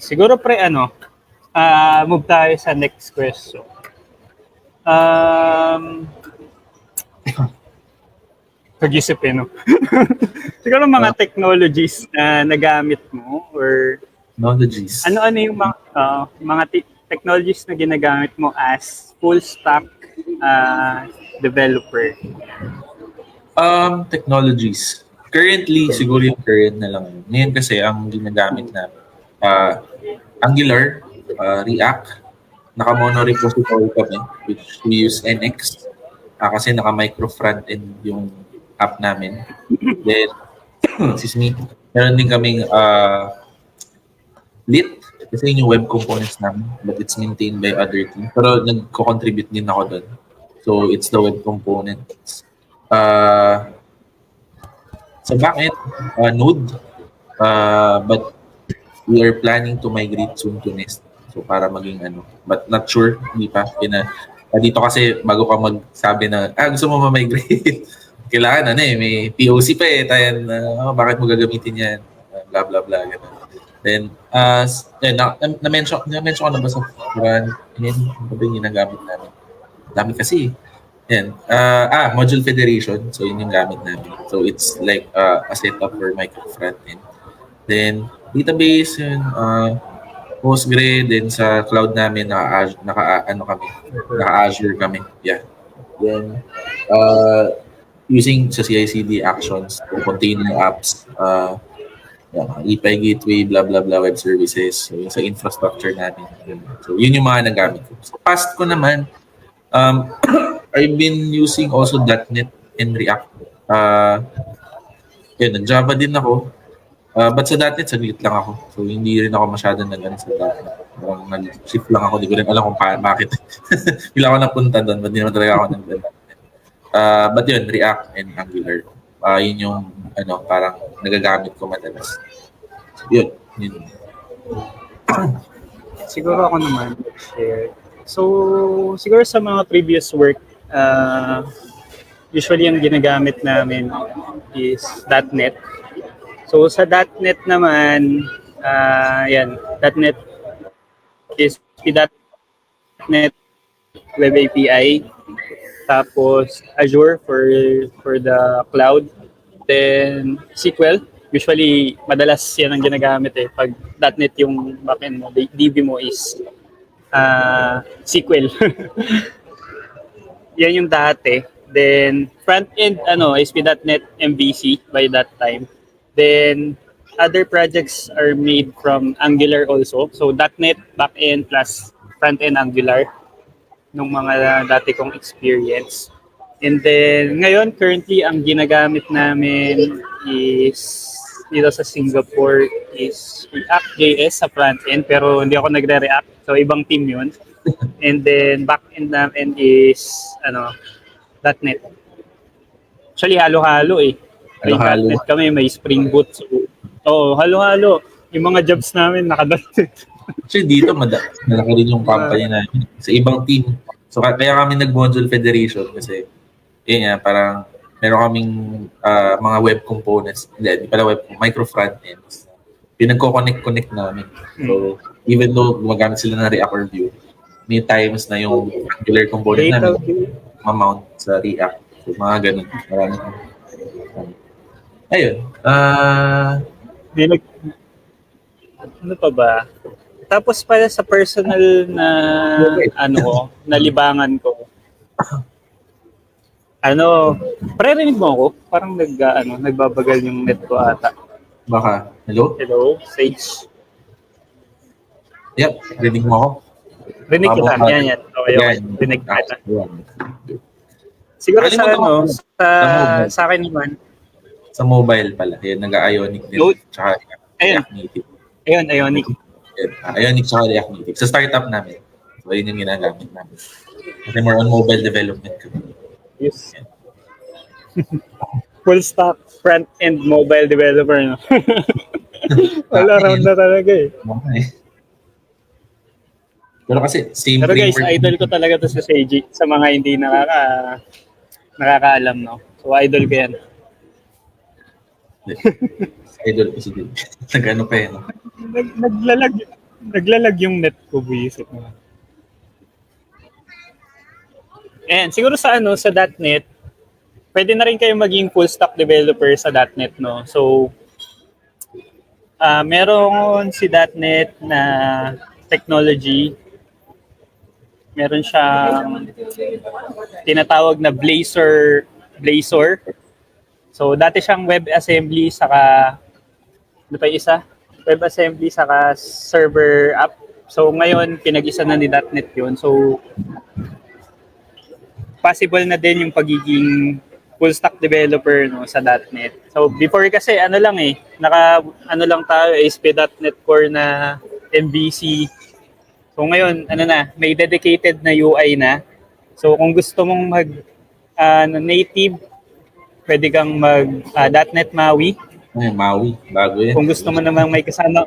Siguro move tayo sa next question. Pag-isip no? Siguro mga technologies na nagamit mo or Technologies. ano yung mga technologies na ginagamit mo as full stack developer? Technologies. Currently, siguro yung current na lang. Ngayon kasi, ang ginagamit na Angular, React, naka-mono-repository kami, which we use NX, kasi naka-micro front-end yung app namin. Then, excuse me, meron din kaming Lit, kasi yun yung web components namin, but it's maintained by other teams. Pero nagko-contribute din ako doon. So, it's the web components. Sa backend, Node, but we are planning to migrate soon to Nest. So, para maging but not sure, hindi pa. Dito kasi, bago ka magsabi na, gusto mo ma-migrate, kailangan may POC pa tayo, bakit mo gagamitin yan? Blah, blah, blah. Ganun. Then, na-mention ko na ba sa Quran? Ano ba yung ginagamit namin? Dami kasi. Yan. Module Federation. So, yun yung gamit namin. So, it's like a setup for micro front-end. Then, database, yun, Postgre, then sa cloud namin, naka-Azure kami. Yeah. Then, using sa CI/CD actions, container apps, API gateway, blah, blah, blah, web services, so yung sa infrastructure natin. So, yun yung mga nagamit ko. So, past ko naman, I've been using also .NET and React. Nag-Java din ako. But sa .NET, saglit lang ako. So, hindi rin ako masyadong sa .NET. Nag-shift lang ako. Di ko rin alam kung bakit. Bila ako napunta doon, but di naman talaga ako nag-.NET. But yun, React and Angular. Yun yung parang nagagamit ko madalas. Yun. Siguro ako naman share. So, siguro sa mga previous work, usually ang ginagamit namin is .NET. So, sa .NET naman, .NET is .NET Web API, tapos Azure for the cloud, then SQL. Usually, madalas yan ang ginagamit pag .NET yung backend mo, DB mo is SQL. Yan yung dati. Then, front-end, ASP.NET MVC by that time. Then, other projects are made from Angular also. So, .NET backend plus front-end Angular nung mga dati kong experience. And then, ngayon, currently, ang ginagamit namin is dito sa Singapore is React.js sa front-end, pero hindi ako nagre-React. So, ibang team yun. And then, back-end namin is, .NET. Actually, halo-halo May .NET kami, may Spring Boot. So, halo-halo. Yung mga jobs namin, naka-.NET. Actually, dito, malaki rin yung company namin. Sa ibang team. So, kaya kami nag-module federation kasi, parang meron kaming mga web components, hindi pala micro front-ends. Pinagko-connect namin. So, even though gumagamit sila ng React or Vue, may times na yung Angular component namin ma-mount sa React. So, mga ganun. Maraming. Ayun. Ano pa ba? Tapos pala sa personal na nalibangan ko. Paririnig mo ako? Parang nagbabagal yung net ko ata. Baka. Hello? Hello, Sage. Yep, rinig mo ako. Rinig kita. Yan. Okay. Rinig kita. Siguro sa akin naman. Sa mobile pala. Yan, nag-Ionic din. Tsaka React Native. Ayun, Ionic. Ionic tsaka React Native. Sa startup namin. So, yun yung ginagamit namin. Kasi more on mobile development kami. Yes. Full stack front-end mobile developer, no? All around na talaga Okay. Pero kasi, same Pero guys, idol ko talaga to sa Seiji. Sa mga hindi nakakaalam, no? So, idol ko yan. Idol ko si Nag-ano pa no? Naglalag yung net ko, buisit mo. And siguro sa sa .NET, pwede na rin kayo maging full stack developer sa .NET, no? So, meron si .NET na technology. Meron siyang tinatawag na Blazor. So, dati siyang WebAssembly saka ano pa yung isa? WebAssembly saka server app. So, ngayon, pinag-isa na ni .NET yun. So, possible na din yung pagiging full stack developer no sa .NET. So before kasi ano lang tayo ASP.NET Core na MVC. So ngayon may dedicated na UI na. So kung gusto mong mag native, pwede kang mag .NET MAUI. Maui, bago yan. Kung gusto mo namang may kasama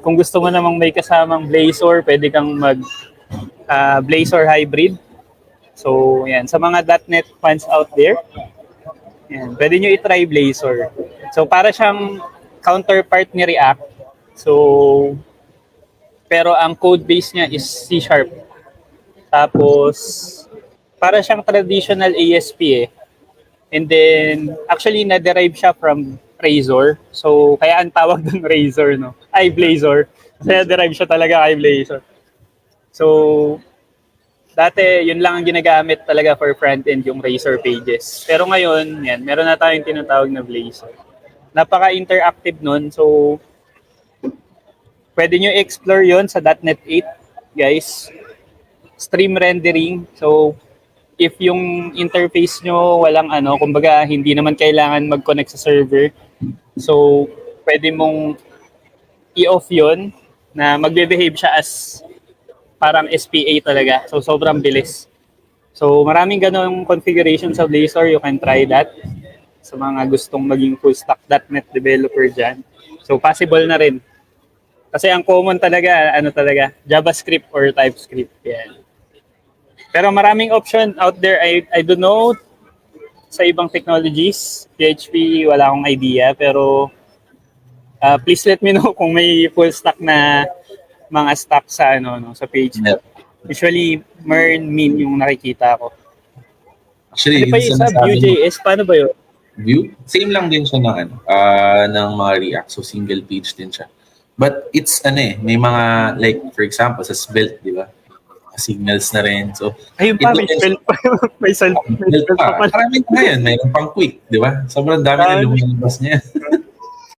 kung gusto mo namang may kasamang Blazor, pwede kang mag Blazor hybrid. So, yan. Sa mga .NET fans out there, yan. Pwede nyo i-try Blazor. So, para siyang counterpart ni React. So, pero ang code base niya is C#. Tapos, para siyang traditional ASP eh. And then, actually, na-derive siya from Razor. So, kaya ang tawag ng Razor, no? Ay, Blazor. Kasi na-derive siya talaga kay Blazor. So, dati, yun lang ang ginagamit talaga for front-end yung Razor pages. Pero ngayon, yan, meron na tayong tinatawag na Blazor. Napaka-interactive nun. So, pwede nyo explore yon sa .NET 8, guys. Stream rendering. So, if yung interface nyo walang kumbaga, hindi naman kailangan mag-connect sa server. So, pwede mong i-off yon na magbe-behave siya as parang SPA talaga. So, sobrang bilis. So, maraming ganong configuration sa Blazor. You can try that sa mga gustong maging full stack .NET developer dyan. So, possible na rin. Kasi ang common talaga, JavaScript or TypeScript. Yan. Pero maraming option out there. I don't know sa ibang technologies. PHP, wala akong idea. Pero, please let me know kung may full stack na mga stock sa sa page. Yeah. Usually Min yung nakikita ko. Actually, ano pa yung sa Vue.js? Paano ba yun? Vue? Same lang din siya ng mga React. So single page din siya. But it's may mga like for example sa Svelte, di ba? Signals na rin. So ayun pa, may Svelte pa. may Svelte pa. Marami na ngayon. Mayroon pang quick, di ba? Sobrang dami na lumilabas niya.